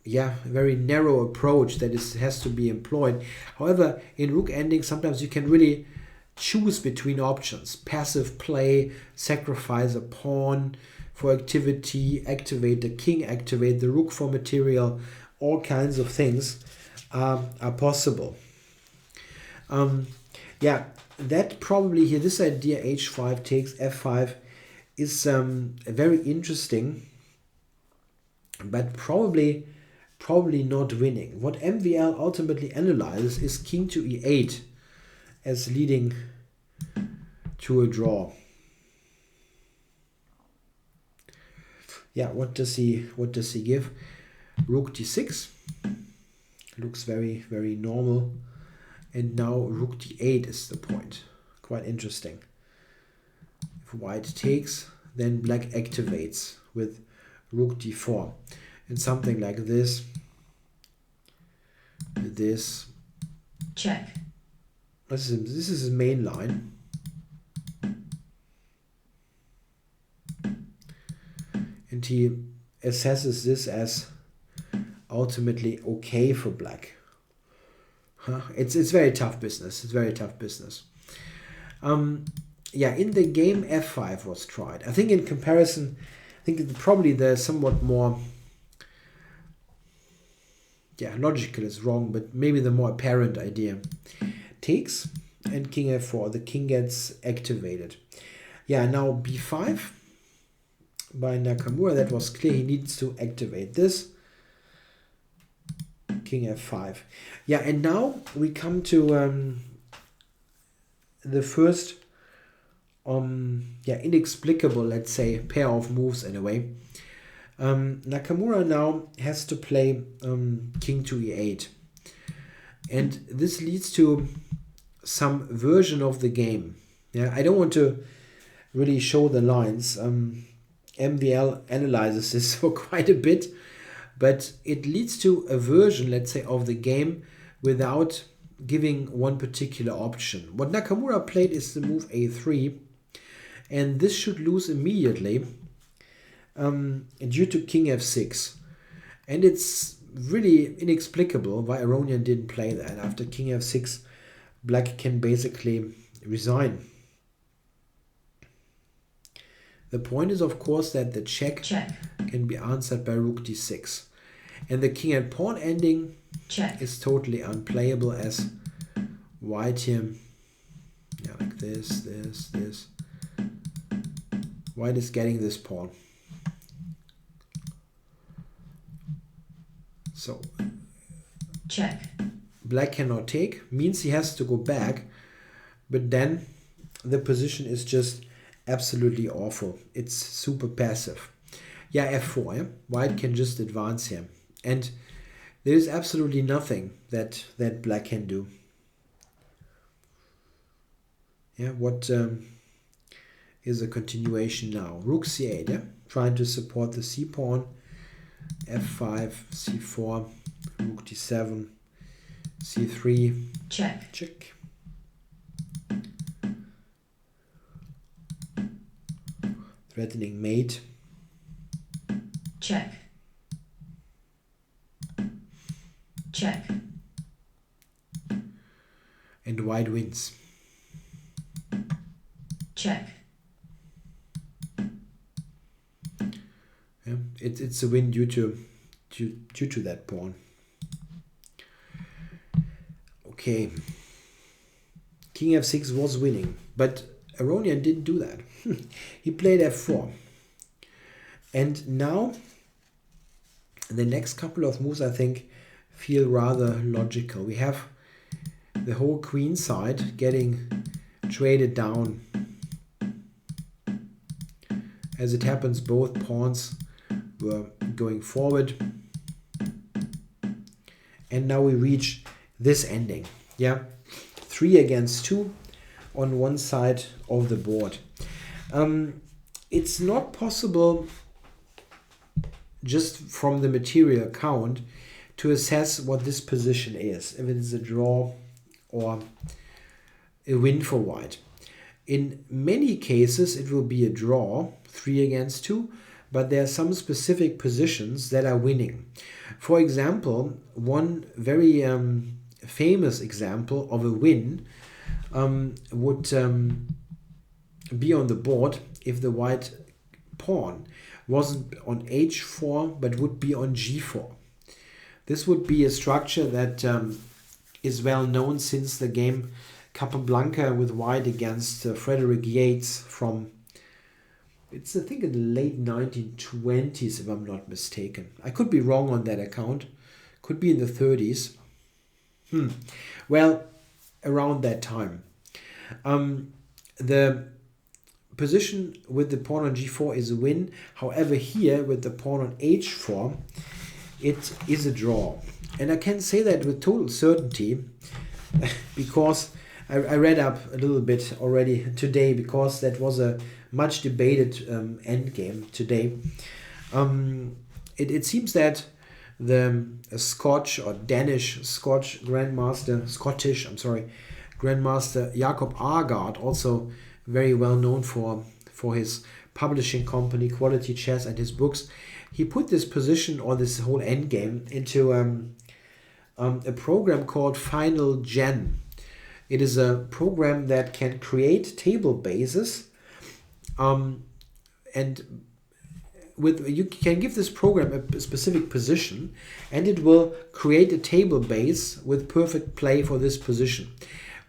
narrow approach that has to be employed. However, in rook ending, sometimes you can really choose between options. Passive play, sacrifice a pawn for activity, activate the king, activate the rook for material. All kinds of things are possible. Yeah, that probably here, this idea h5 takes f5 is very interesting, but probably not winning. What MVL ultimately analyzes is king to e8 as leading to a draw. Yeah, what does he give? Rook d6 looks very, very normal, and now rook d8 is the point. Quite interesting. If white takes, then black activates with rook d4. And something like this. This. Check. This is his main line. And he assesses this as ultimately okay for black. It's very tough business. It's very tough business. Yeah, in the game f5 was tried. I think in comparison, I think probably the somewhat more, yeah, logical is wrong, but maybe the more apparent idea. Takes and king f4. The king gets activated. Yeah, now b5 by Nakamura. That was clear. He needs to activate this. King f5. Yeah, and now we come to the first inexplicable, let's say, pair of moves in a way. Nakamura now has to play king to e8, and this leads to some version of the game. Yeah, I don't want to really show the lines. MVL analyzes this for quite a bit, but it leads to a version, let's say, of the game without giving one particular option. What Nakamura played is the move a3, and this should lose immediately due to king f6. And it's really inexplicable why Aronian didn't play that. After king f6, black can basically resign. The point is, of course, that the check Check. can be answered by rook d6. And the king and pawn ending Check. is totally unplayable, as white here, yeah, like this. White is getting this pawn. So Check. black cannot take, means he has to go back, but then the position is just absolutely awful. It's super passive. Yeah, f4, yeah? White can just advance here. And there is absolutely nothing that black can do. Yeah, what is a continuation now? Rook c8, yeah? Trying to support the c-pawn. f5, c4, rook d7, c3. Check. Check. Threatening mate. Check. Check. And white wins. Check. Yeah, it's a win due to that pawn. Okay. King f6 was winning, but Aronian didn't do that. He played f4. And now the next couple of moves, I think, feel rather logical. We have the whole queen side getting traded down. As it happens, both pawns were going forward. And now we reach this ending. Yeah, 3 against 2 on one side of the board. It's not possible just from the material account to assess what this position is, if it is a draw or a win for white. In many cases it will be a draw, 3 against 2, but there are some specific positions that are winning. For example, one very famous example of a win would be on the board if the white pawn wasn't on h4 but would be on g4. This would be a structure that is well known since the game Capablanca with white against Frederick Yates from, it's I think in the late 1920s if I'm not mistaken. I could be wrong on that account. Could be in the 30s. Well, around that time. The position with the pawn on g4 is a win. However, here with the pawn on h4, it is a draw. And I can say that with total certainty because I read up a little bit already today, because that was a much debated endgame today. It seems that the Scottish Grandmaster Jacob Aagaard, also very well known for his publishing company Quality Chess and his books, he put this position or this whole endgame into a program called Final Gen. It is a program that can create table bases, and you can give this program a specific position, and it will create a table base with perfect play for this position.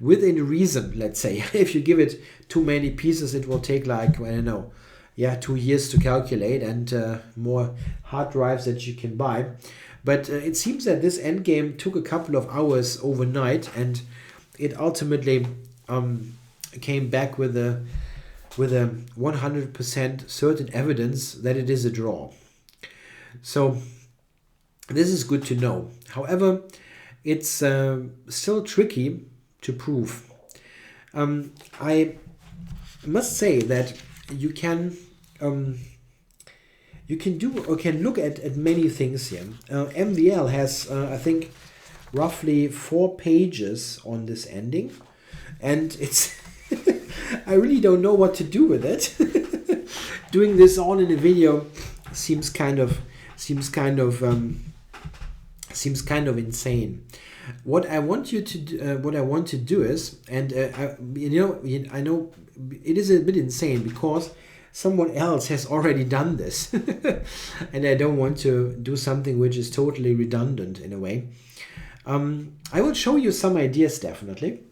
Within reason, let's say. If you give it too many pieces, it will take like, I don't know, 2 years to calculate, and more hard drives that you can buy. But it seems that this endgame took a couple of hours overnight, and it ultimately came back with a 100% certain evidence that it is a draw. So this is good to know. However, it's still tricky to prove. I must say that you can do or can look at many things here. MVL has I think roughly 4 pages on this ending, and it's I really don't know what to do with it. Doing this all in a video seems kind of insane. What I want to do is, and I know it is a bit insane, because someone else has already done this. And I don't want to do something which is totally redundant in a way. I will show you some ideas definitely.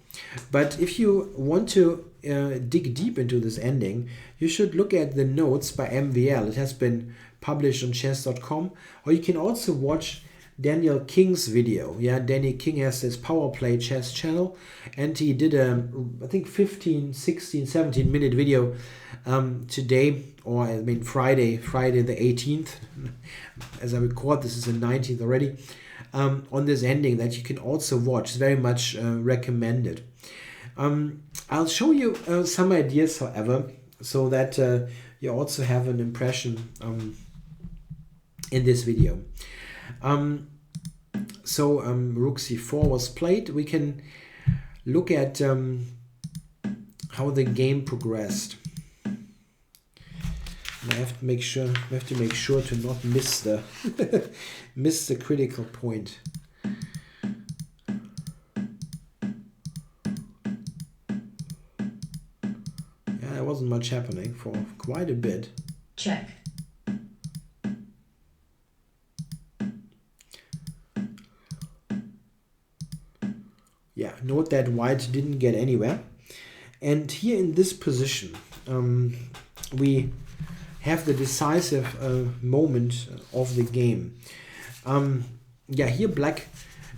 But if you want to dig deep into this ending, you should look at the notes by MVL. It has been published on chess.com. Or you can also watch Daniel King's video. Yeah, Danny King has this Power Play Chess channel, and he did a, I think 15, 16, 17 minute video today, or I mean Friday the 18th. As I record, this is the 19th already, on this ending that you can also watch. It's very much recommended. I'll show you some ideas, however, so that you also have an impression in this video. Rook c4 was played. We can look at how the game progressed. And I have to make sure. We have to make sure to not miss the miss the critical point. Yeah, there wasn't much happening for quite a bit. Check. Yeah, note that white didn't get anywhere. And here in this position, we have the decisive moment of the game. Yeah, here black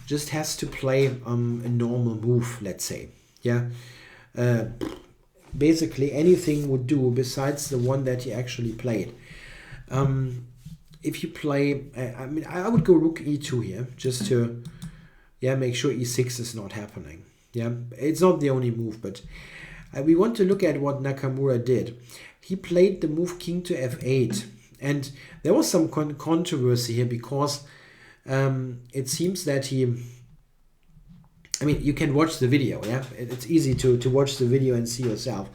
just has to play a normal move, let's say. Yeah, basically anything would do besides the one that he actually played. If you play, I would go rook e2 here, just to make sure e6 is not happening. Yeah, it's not the only move, but we want to look at what Nakamura did. He played the move king to f8, and there was some controversy here because it seems that he, you can watch the video, yeah? It's easy to watch the video and see yourself.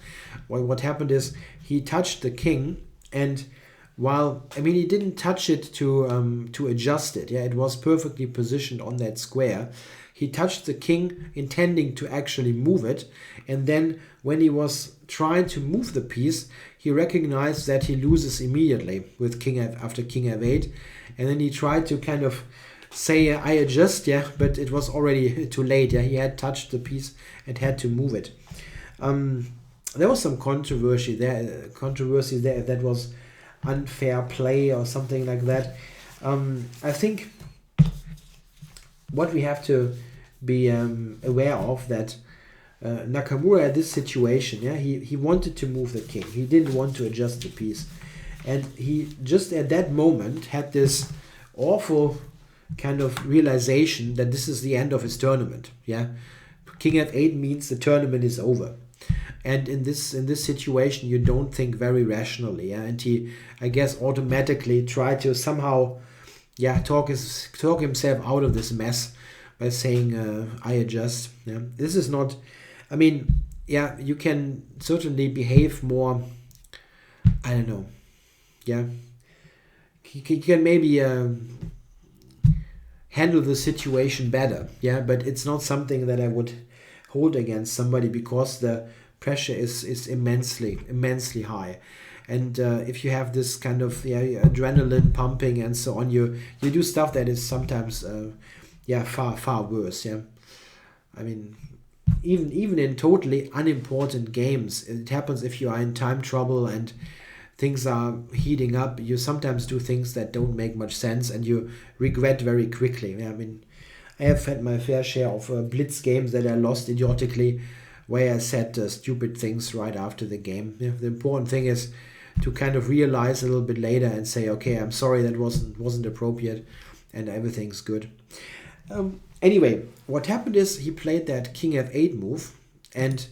What happened is he touched the king, and while, he didn't touch it to adjust it, yeah? It was perfectly positioned on that square. He touched the king intending to actually move it, and then when he was trying to move the piece, he recognized that he loses immediately with king after king f8, and then he tried to kind of say I adjust, yeah, but it was already too late. Yeah, he had touched the piece and had to move it. There was some controversy there if that was unfair play or something like that. I think what we have to be aware of that Nakamura at this situation, yeah, he wanted to move the king. He didn't want to adjust the piece, and he just at that moment had this awful kind of realization that this is the end of his tournament. Yeah, king f8 means the tournament is over, and in this situation you don't think very rationally. Yeah, and he, I guess, automatically tried to somehow, talk himself out of this mess by saying I adjust. Yeah, this is not. You can certainly behave more. I don't know. Yeah, he can maybe handle the situation better. Yeah, but it's not something that I would hold against somebody because the pressure is immensely high. And if you have this kind of adrenaline pumping and so on, you do stuff that is sometimes far worse. Yeah, even in totally unimportant games, it happens if you are in time trouble and things are heating up. You sometimes do things that don't make much sense and you regret very quickly. I have had my fair share of blitz games that I lost idiotically, where I said stupid things right after the game. Yeah, the important thing is to kind of realize a little bit later and say, okay, I'm sorry, that wasn't appropriate, and everything's good. Anyway, what happened is he played that king f8 move, and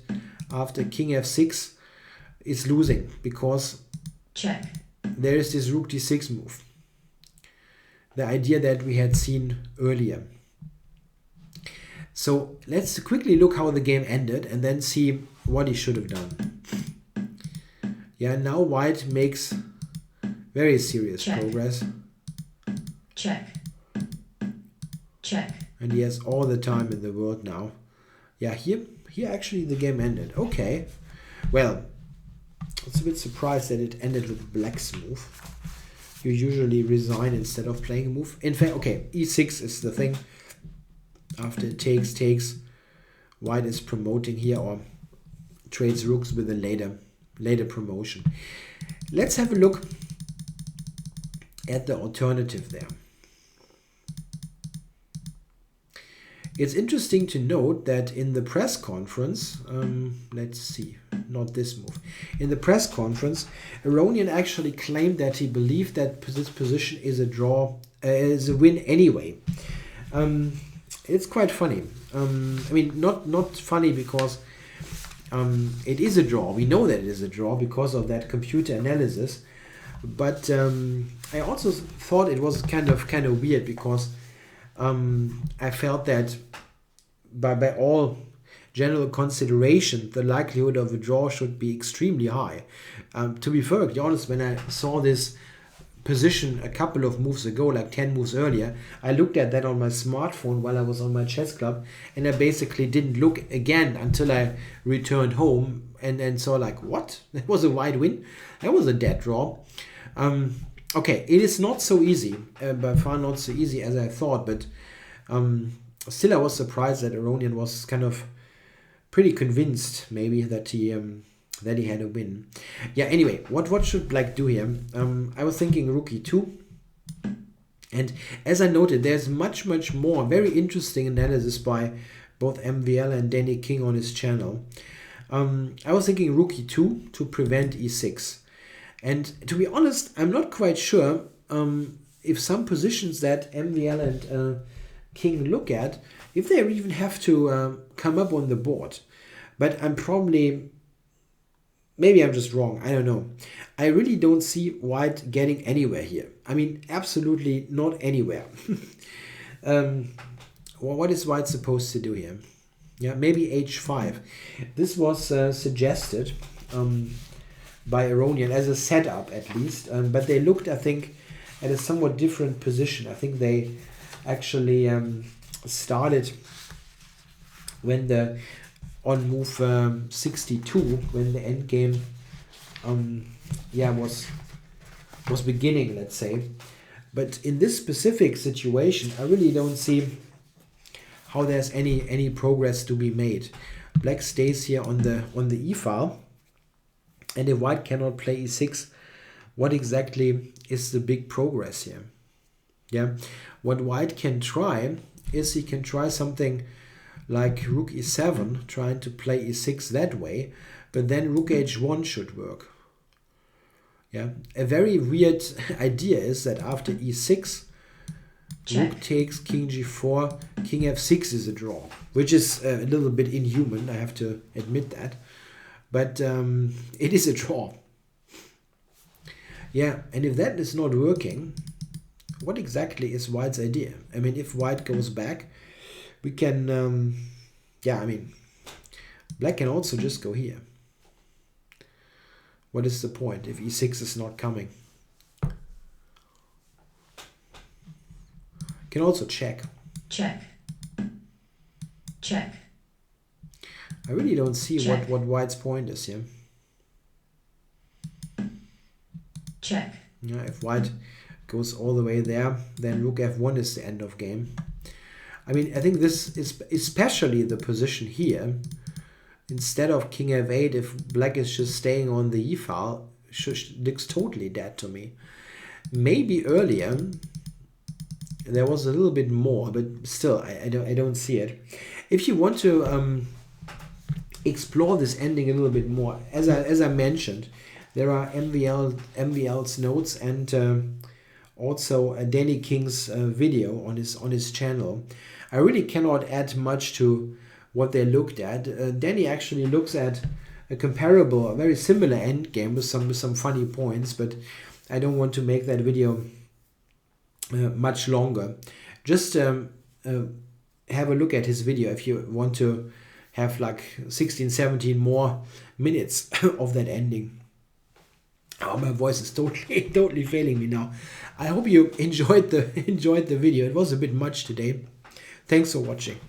after king f6 is losing because check. There is this rook d6 move. The idea that we had seen earlier. So let's quickly look how the game ended and then see what he should have done. Yeah, now white makes very serious progress. Check. And he has all the time in the world now. Yeah, here actually the game ended. Okay. Well, was a bit surprised that it ended with black's move. You usually resign instead of playing a move. In fact, okay, e6 is the thing. After it takes, white is promoting here or trades rooks with a later promotion. Let's have a look at the alternative there. It's interesting to note that in the press conference, let's see, not this move. In the press conference, Aronian actually claimed that he believed that this position is a draw, is a win anyway. It's quite funny. I mean, not funny because it is a draw. We know that it is a draw because of that computer analysis. But I also thought it was kind of weird because I felt that by all general consideration, the likelihood of a draw should be extremely high. To be perfectly honest, when I saw this position a couple of moves ago, like 10 moves earlier, I looked at that on my smartphone while I was on my chess club, and I basically didn't look again until I returned home and saw like, what? That was a wide win? That was a dead draw. Okay, it is not so easy, by far not so easy as I thought, but still I was surprised that Aronian was kind of pretty convinced maybe that he had a win. Yeah, anyway, what should black do here? I was thinking rook e2. And as I noted, there's much more very interesting analysis by both MVL and Danny King on his channel. I was thinking rook e2 to prevent e6. And to be honest, I'm not quite sure if some positions that MVL and King look at, if they even have to come up on the board. But I'm probably, maybe I'm just wrong, I don't know. I really don't see white getting anywhere here. I mean, absolutely not anywhere. Well, what is white supposed to do here? Yeah, maybe h5. This was suggested by Aronian as a setup at least, but they looked, I think, at a somewhat different position. I think they actually started when on move 62, when the endgame was beginning, let's say. But in this specific situation, I really don't see how there's any progress to be made. Black stays here on the e file. And if white cannot play e6, what exactly is the big progress here? Yeah, what white can try is he can try something like rook e7, trying to play e6 that way, but then rook h1 should work. Yeah, a very weird idea is that after e6, rook takes, king g4, king f6 is a draw, which is a little bit inhuman, I have to admit that. But it is a draw. Yeah, and if that is not working, what exactly is white's idea? I mean, if white goes back, we can, black can also just go here. What is the point if e6 is not coming? Can also check. Check. Check. I really don't see what white's point is here. Check. Yeah, if white goes all the way there, then rook f1 is the end of game. I mean, I think this is especially the position here. Instead of king f8, if black is just staying on the e file, looks totally dead to me. Maybe earlier there was a little bit more, but still, I don't see it. If you want to explore this ending a little bit more, as I mentioned, there are MVL's notes and also Danny King's video on his channel. I really cannot add much to what they looked at. Danny actually looks at a comparable, a very similar endgame with some funny points, but I don't want to make that video much longer. Just have a look at his video if you want to have like 16, 17 more minutes of that ending. Oh, my voice is totally failing me now. I hope you enjoyed the video. It was a bit much today. Thanks for watching.